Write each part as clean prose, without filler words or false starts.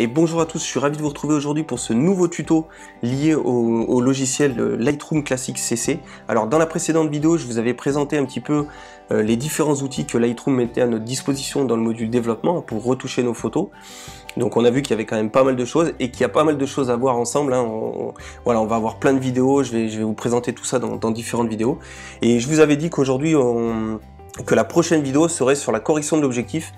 Et bonjour à tous, je suis ravi de vous retrouver aujourd'hui pour ce nouveau tuto lié au logiciel Lightroom Classic CC. Alors dans la précédente vidéo, je vous avais présenté un petit peu les différents outils que Lightroom mettait à notre disposition dans le module développement pour retoucher nos photos. Donc on a vu qu'il y avait quand même pas mal de choses et qu'il y a pas mal de choses à voir ensemble. Voilà, on va avoir plein de vidéos, je vais vous présenter tout ça dans différentes vidéos. Et je vous avais dit qu'aujourd'hui que la prochaine vidéo serait sur la correction de l'objectif.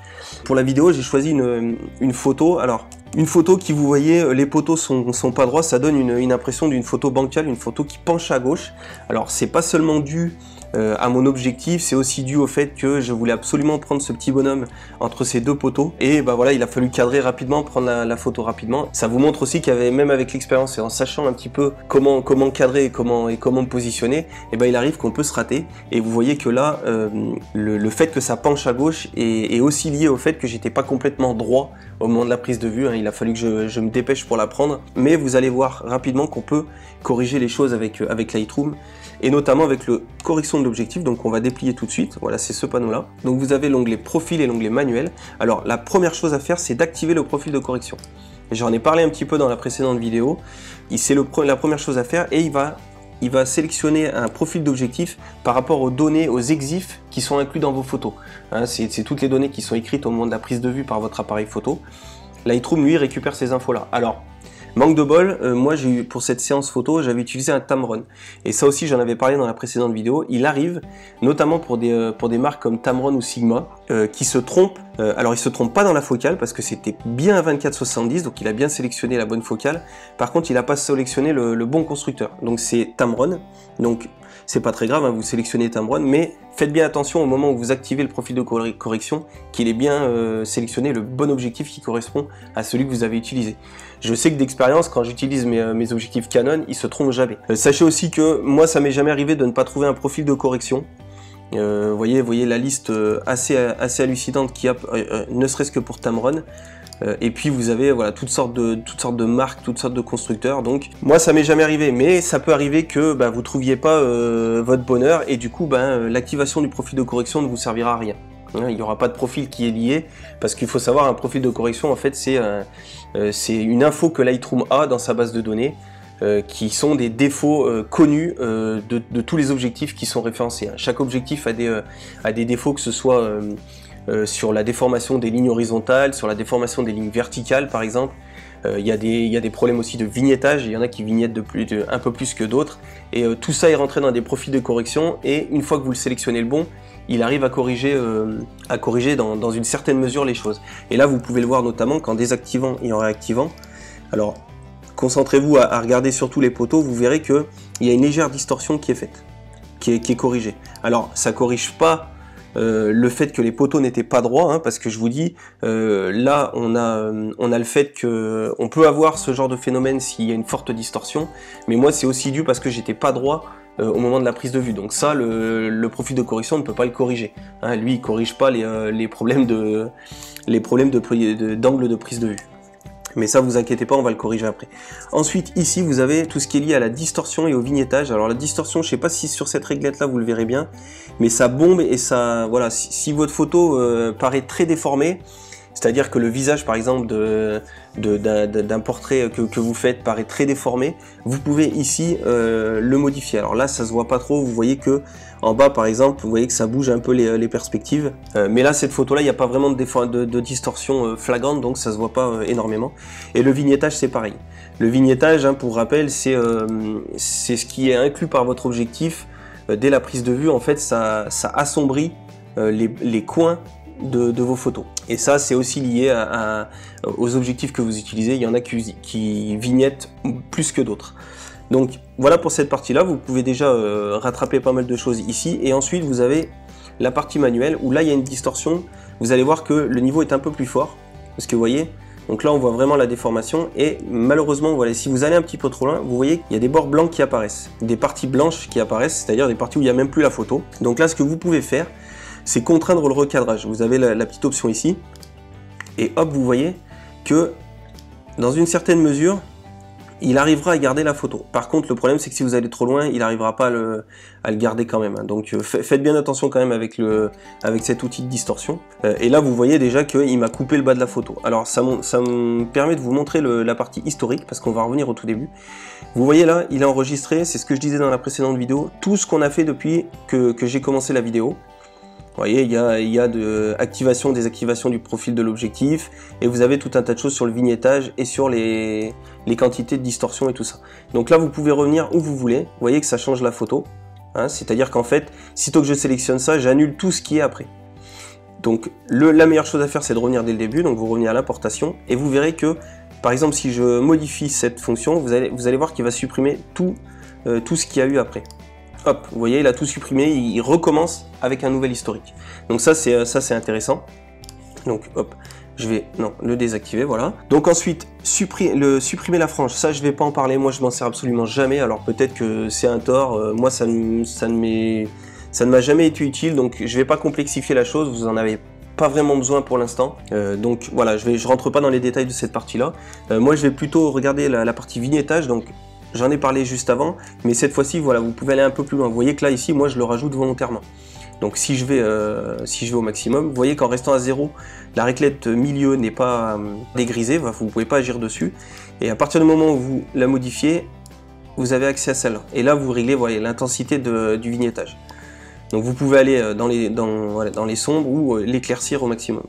Pour la vidéo, j'ai choisi une photo. Alors, une photo qui, vous voyez, les poteaux sont pas droits, ça donne une impression d'une photo bancale, une photo qui penche à gauche. Alors, c'est pas seulement dû à mon objectif, c'est aussi dû au fait que je voulais absolument prendre ce petit bonhomme entre ces deux poteaux et bah voilà, il a fallu cadrer rapidement, prendre la photo rapidement. Ça vous montre aussi qu'il y avait, même avec l'expérience et en sachant un petit peu comment cadrer et comment me positionner, et ben il arrive qu'on peut se rater. Et vous voyez que là le fait que ça penche à gauche est aussi lié au fait que j'étais pas complètement droit au moment de la prise de vue, hein. Il a fallu que je me dépêche pour la prendre, mais vous allez voir rapidement qu'on peut corriger les choses avec Lightroom, et notamment avec le correction de l'objectif. Donc on va déplier tout de suite, voilà, c'est ce panneau là. Donc vous avez l'onglet profil et l'onglet manuel. Alors la première chose à faire, c'est d'activer le profil de correction. J'en ai parlé un petit peu dans la précédente vidéo, c'est la première chose à faire, et il va sélectionner un profil d'objectif par rapport aux données, aux EXIF qui sont inclus dans vos photos. Hein, c'est toutes les données qui sont écrites au moment de la prise de vue par votre appareil photo. Lightroom, lui, récupère ces infos-là. Alors, manque de bol, moi, pour cette séance photo, j'avais utilisé un Tamron. Et ça aussi, j'en avais parlé dans la précédente vidéo. Il arrive, notamment pour des marques comme Tamron ou Sigma, qui se trompent. Alors, il se trompe pas dans la focale, parce que c'était bien à 24-70, donc il a bien sélectionné la bonne focale. Par contre, il n'a pas sélectionné le bon constructeur. Donc, c'est Tamron. Donc, c'est pas très grave, hein, vous sélectionnez Tamron, mais faites bien attention au moment où vous activez le profil de correction, qu'il ait bien sélectionné le bon objectif qui correspond à celui que vous avez utilisé. Je sais que d'expérience, quand j'utilise mes objectifs Canon, ils se trompent jamais. Sachez aussi que moi, ça m'est jamais arrivé de ne pas trouver un profil de correction. Voyez la liste assez hallucinante qu'il y a, ne serait-ce que pour Tamron. Et puis vous avez voilà toutes sortes de marques, toutes sortes de constructeurs. Donc moi ça m'est jamais arrivé, mais ça peut arriver que vous trouviez pas votre bonheur, et du coup l'activation du profil de correction ne vous servira à rien. Il n'y aura pas de profil qui est lié, parce qu'il faut savoir, un profil de correction en fait c'est une info que Lightroom a dans sa base de données, qui sont des défauts connus de tous les objectifs qui sont référencés. Chaque objectif a des défauts, que ce soit sur la déformation des lignes horizontales, sur la déformation des lignes verticales par exemple. Il y a des problèmes aussi de vignettage, il y en a qui vignettent un peu plus que d'autres, et tout ça est rentré dans des profils de correction, et une fois que vous le sélectionnez le bon, il arrive à corriger dans une certaine mesure les choses. Et là vous pouvez le voir notamment qu'en désactivant et en réactivant. Alors concentrez-vous à regarder surtout les poteaux, vous verrez qu'il y a une légère distorsion qui est faite, qui est corrigée. Alors ça corrige pas le fait que les poteaux n'étaient pas droits, hein, parce que je vous dis, là on a le fait que on peut avoir ce genre de phénomène s'il y a une forte distorsion, mais moi c'est aussi dû parce que j'étais pas droit au moment de la prise de vue. Donc ça, le profil de correction ne peut pas le corriger. Hein, lui il corrige pas les problèmes d'angle de prise de vue. Mais ça, vous inquiétez pas, on va le corriger après. Ensuite, ici, vous avez tout ce qui est lié à la distorsion et au vignettage. Alors la distorsion, je sais pas si sur cette réglette-là, vous le verrez bien, mais ça bombe et ça, voilà, si votre photo paraît très déformée, c'est-à-dire que le visage, par exemple, d'un portrait que vous faites paraît très déformé, vous pouvez ici le modifier. Alors là, ça se voit pas trop, vous voyez que en bas, par exemple, vous voyez que ça bouge un peu les perspectives. Mais là, cette photo-là, il n'y a pas vraiment de distorsion flagrante, donc ça se voit pas énormément. Et le vignettage, c'est pareil. Le vignettage, hein, pour rappel, c'est ce qui est inclus par votre objectif dès la prise de vue. En fait, ça assombrit les coins de vos photos. Et ça, c'est aussi lié aux objectifs que vous utilisez. Il y en a qui vignettent plus que d'autres. Donc voilà pour cette partie-là, vous pouvez déjà rattraper pas mal de choses ici. Et ensuite, vous avez la partie manuelle, où là, il y a une distorsion. Vous allez voir que le niveau est un peu plus fort, parce que vous voyez, donc là, on voit vraiment la déformation. Et malheureusement, voilà, si vous allez un petit peu trop loin, vous voyez qu'il y a des bords blancs qui apparaissent, des parties blanches qui apparaissent, c'est-à-dire des parties où il n'y a même plus la photo. Donc là, ce que vous pouvez faire, c'est contraindre le recadrage. Vous avez la petite option ici, et hop, vous voyez que dans une certaine mesure, il arrivera à garder la photo. Par contre, le problème, c'est que si vous allez trop loin, il n'arrivera pas à le garder quand même. Hein. Donc, faites bien attention quand même avec cet outil de distorsion. Et là, vous voyez déjà qu'il m'a coupé le bas de la photo. Alors, ça me permet de vous montrer la partie historique, parce qu'on va revenir au tout début. Vous voyez là, il a enregistré, c'est ce que je disais dans la précédente vidéo, tout ce qu'on a fait depuis que j'ai commencé la vidéo. Vous voyez, il y a de activation, désactivation du profil de l'objectif, et vous avez tout un tas de choses sur le vignettage et sur les quantités de distorsion et tout ça. Donc là, vous pouvez revenir où vous voulez. Vous voyez que ça change la photo. Hein, c'est-à-dire qu'en fait, sitôt que je sélectionne ça, j'annule tout ce qui est après. Donc la meilleure chose à faire, c'est de revenir dès le début. Donc vous revenez à l'importation, et vous verrez que, par exemple, si je modifie cette fonction, vous allez voir qu'il va supprimer tout ce qu'il y a eu après. Hop, vous voyez, il a tout supprimé, il recommence avec un nouvel historique. Donc ça c'est intéressant. Donc hop, je vais le désactiver, voilà. Donc ensuite, supprimer la frange, ça je vais pas en parler, moi je m'en sers absolument jamais, alors peut-être que c'est un tort, moi ça ne m'a jamais été utile, donc je vais pas complexifier la chose, vous en avez pas vraiment besoin pour l'instant. Donc voilà, je rentre pas dans les détails de cette partie-là. Moi je vais plutôt regarder la partie vignettage, donc j'en ai parlé juste avant, mais cette fois-ci, voilà, vous pouvez aller un peu plus loin. Vous voyez que là, ici, moi, je le rajoute volontairement. Donc, si je vais au maximum, vous voyez qu'en restant à 0, la raclette milieu n'est pas dégrisée, vous ne pouvez pas agir dessus. Et à partir du moment où vous la modifiez, vous avez accès à celle-là. Et là, vous réglez, voyez, l'intensité du vignettage. Donc, vous pouvez aller dans les sombres ou l'éclaircir au maximum.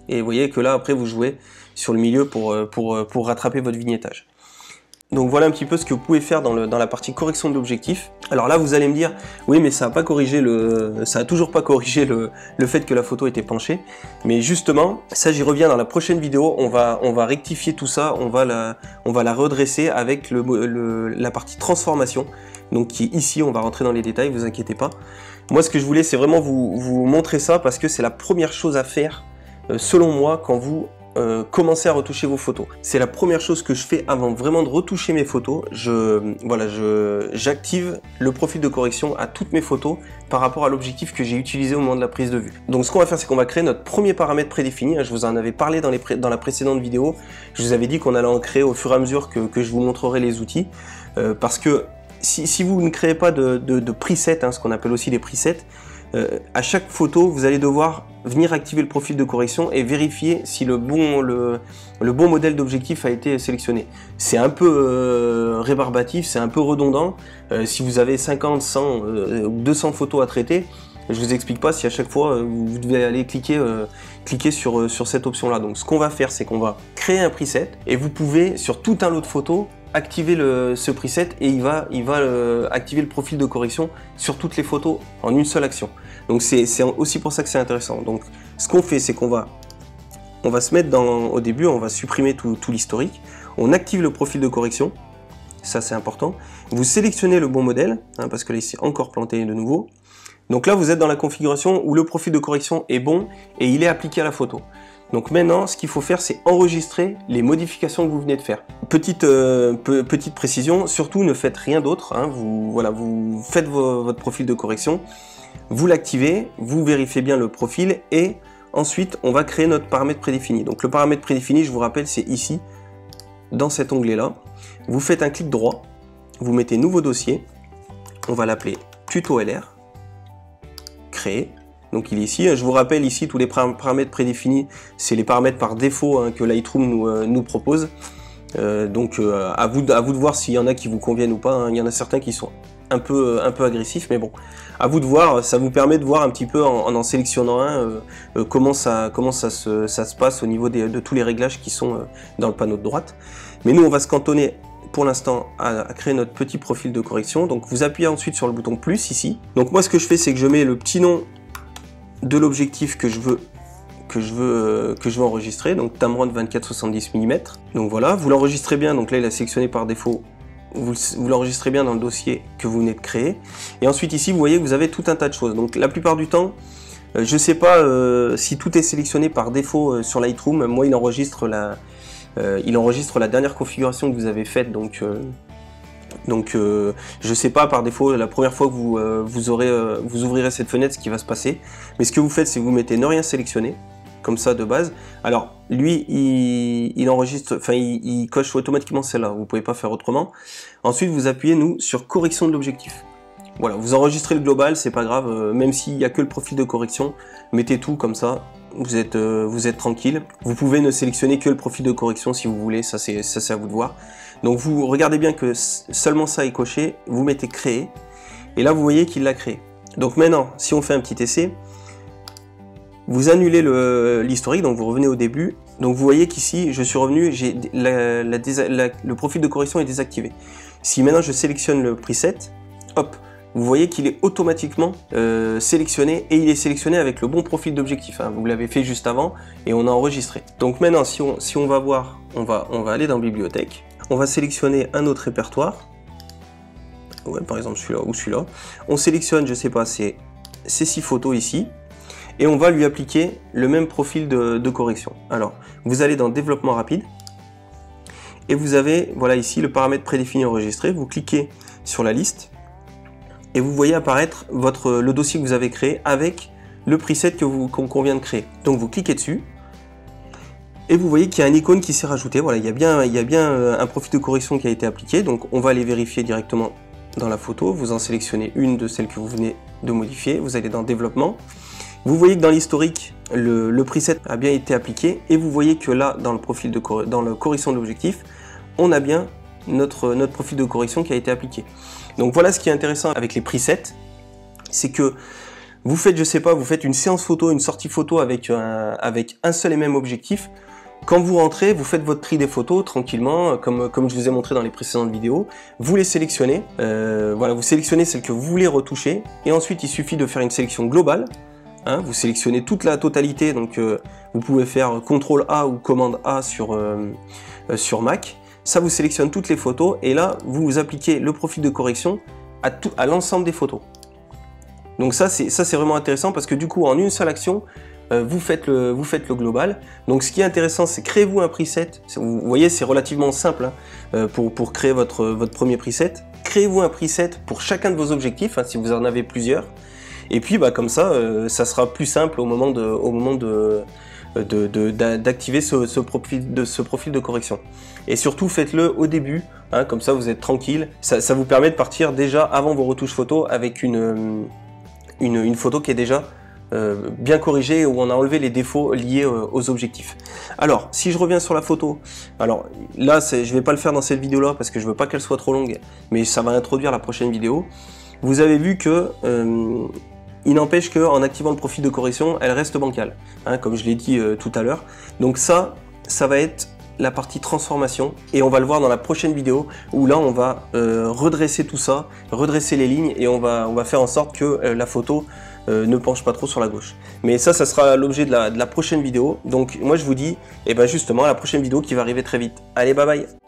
Et vous voyez que là, après, vous jouez sur le milieu pour rattraper votre vignettage. Donc voilà un petit peu ce que vous pouvez faire dans la partie correction de l'objectif. Alors là vous allez me dire, oui mais ça a toujours pas corrigé le fait que la photo était penchée. Mais justement, ça j'y reviens dans la prochaine vidéo, on va rectifier tout ça, on va la redresser avec la partie transformation. Donc qui est ici, on va rentrer dans les détails, vous inquiétez pas. Moi ce que je voulais c'est vraiment vous montrer ça parce que c'est la première chose à faire selon moi quand vous commencer à retoucher vos photos. C'est la première chose que je fais avant vraiment de retoucher mes photos. J'active le profil de correction à toutes mes photos par rapport à l'objectif que j'ai utilisé au moment de la prise de vue. Donc ce qu'on va faire, c'est qu'on va créer notre premier paramètre prédéfini. Je vous en avais parlé dans la précédente vidéo. Je vous avais dit qu'on allait en créer au fur et à mesure que je vous montrerai les outils. Parce que si vous ne créez pas de preset, hein, ce qu'on appelle aussi des presets, à chaque photo, vous allez devoir venir activer le profil de correction et vérifier si le bon modèle d'objectif a été sélectionné. C'est un peu rébarbatif, c'est un peu redondant. Si vous avez 50, 100 ou 200 photos à traiter, je vous explique pas si à chaque fois vous devez aller cliquer sur cette option-là. Donc ce qu'on va faire, c'est qu'on va créer un preset et vous pouvez, sur tout un lot de photos, activer ce preset et il va activer le profil de correction sur toutes les photos en une seule action. Donc c'est aussi pour ça que c'est intéressant. Donc ce qu'on fait, c'est qu'on va se mettre au début, on va supprimer tout l'historique, on active le profil de correction, ça c'est important. Vous sélectionnez le bon modèle, hein, parce que là il s'est encore planté de nouveau. Donc là vous êtes dans la configuration où le profil de correction est bon et il est appliqué à la photo. Donc maintenant, ce qu'il faut faire, c'est enregistrer les modifications que vous venez de faire. Petite précision, surtout ne faites rien d'autre. Hein, vous faites votre profil de correction, vous l'activez, vous vérifiez bien le profil et ensuite, on va créer notre paramètre prédéfini. Donc le paramètre prédéfini, je vous rappelle, c'est ici, dans cet onglet-là. Vous faites un clic droit, vous mettez nouveau dossier, on va l'appeler tuto LR, créer. Donc il est ici, je vous rappelle ici tous les paramètres prédéfinis, c'est les paramètres par défaut hein, que Lightroom nous propose. Donc à vous de voir s'il y en a qui vous conviennent ou pas, hein. Il y en a certains qui sont un peu agressifs, mais bon, à vous de voir, ça vous permet de voir un petit peu en sélectionnant un comment ça se passe au niveau de tous les réglages qui sont dans le panneau de droite. Mais nous on va se cantonner pour l'instant à créer notre petit profil de correction. Donc vous appuyez ensuite sur le bouton plus ici. Donc moi ce que je fais, c'est que je mets le petit nom de l'objectif que je veux enregistrer, donc Tamron 24-70 mm. Donc voilà, vous l'enregistrez bien, donc là il a sélectionné par défaut, vous l'enregistrez bien dans le dossier que vous venez de créer. Et ensuite ici vous voyez que vous avez tout un tas de choses. Donc la plupart du temps, je sais pas si tout est sélectionné par défaut sur Lightroom, moi il enregistre la dernière configuration que vous avez faite, donc je sais pas par défaut la première fois que vous ouvrirez cette fenêtre ce qui va se passer, mais ce que vous faites c'est que vous mettez ne rien sélectionner, comme ça de base. Alors lui il enregistre, enfin il coche automatiquement celle-là, vous pouvez pas faire autrement. Ensuite vous appuyez nous sur correction de l'objectif. Voilà, vous enregistrez le global, c'est pas grave, même s'il n'y a que le profil de correction, mettez tout comme ça, vous êtes tranquille. Vous pouvez ne sélectionner que le profil de correction si vous voulez, ça c'est à vous de voir. Donc vous regardez bien que seulement ça est coché, vous mettez créer, et là vous voyez qu'il l'a créé. Donc maintenant, si on fait un petit essai, vous annulez l'historique, donc vous revenez au début, donc vous voyez qu'ici je suis revenu, le profil de correction est désactivé. Si maintenant je sélectionne le preset, hop, vous voyez qu'il est automatiquement sélectionné, et il est sélectionné avec le bon profil d'objectif, hein. Vous l'avez fait juste avant et on a enregistré. Donc maintenant si on va voir, on va aller dans bibliothèque, on va sélectionner un autre répertoire, ouais, par exemple celui-là ou celui-là, on sélectionne, je sais pas, c'est ces 6 photos ici, et on va lui appliquer le même profil de correction. Alors vous allez dans développement rapide, et vous avez, voilà ici, le paramètre prédéfini enregistré, vous cliquez sur la liste, et vous voyez apparaître le dossier que vous avez créé avec le preset qu'on vient de créer. Donc vous cliquez dessus, et vous voyez qu'il y a une icône qui s'est rajoutée. Voilà, il y a bien un profil de correction qui a été appliqué, donc on va aller vérifier directement dans la photo. Vous en sélectionnez une de celles que vous venez de modifier, vous allez dans développement. Vous voyez que dans l'historique, le preset a bien été appliqué, et vous voyez que là, dans le correction de l'objectif, on a bien notre profil de correction qui a été appliqué. Donc voilà ce qui est intéressant avec les presets, c'est que vous faites, je sais pas, vous faites une séance photo, une sortie photo avec un seul et même objectif. Quand vous rentrez, vous faites votre tri des photos tranquillement, comme je vous ai montré dans les précédentes vidéos. Vous les sélectionnez, voilà, vous sélectionnez celles que vous voulez retoucher, et ensuite il suffit de faire une sélection globale. Hein, vous sélectionnez toute la totalité, donc vous pouvez faire CTRL A ou commande A sur Mac. Ça vous sélectionne toutes les photos, et là vous appliquez le profil de correction à l'ensemble des photos. Donc ça c'est vraiment intéressant, parce que du coup en une seule action vous faites le global. Donc ce qui est intéressant, c'est créez-vous un preset. Vous voyez, c'est relativement simple, hein, pour créer votre premier preset. Créez-vous un preset pour chacun de vos objectifs, hein, si vous en avez plusieurs. Et puis bah, comme ça, ça sera plus simple au moment d'activer ce profil de correction. Et surtout faites-le au début, hein, comme ça vous êtes tranquille. Ça vous permet de partir déjà avant vos retouches photos avec une photo qui est déjà bien corrigée, où on a enlevé les défauts liés aux objectifs. Alors si je reviens sur la photo, alors là je vais pas le faire dans cette vidéo là parce que je veux pas qu'elle soit trop longue, mais ça va introduire la prochaine vidéo. Vous avez vu que il n'empêche qu'en activant le profil de correction, elle reste bancale, hein, comme je l'ai dit tout à l'heure. Donc ça va être la partie transformation, et on va le voir dans la prochaine vidéo, où là on va redresser tout ça, redresser les lignes, et on va faire en sorte que la photo ne penche pas trop sur la gauche. Mais ça sera l'objet de la prochaine vidéo. Donc moi je vous dis, et ben justement, à la prochaine vidéo qui va arriver très vite. Allez, bye bye.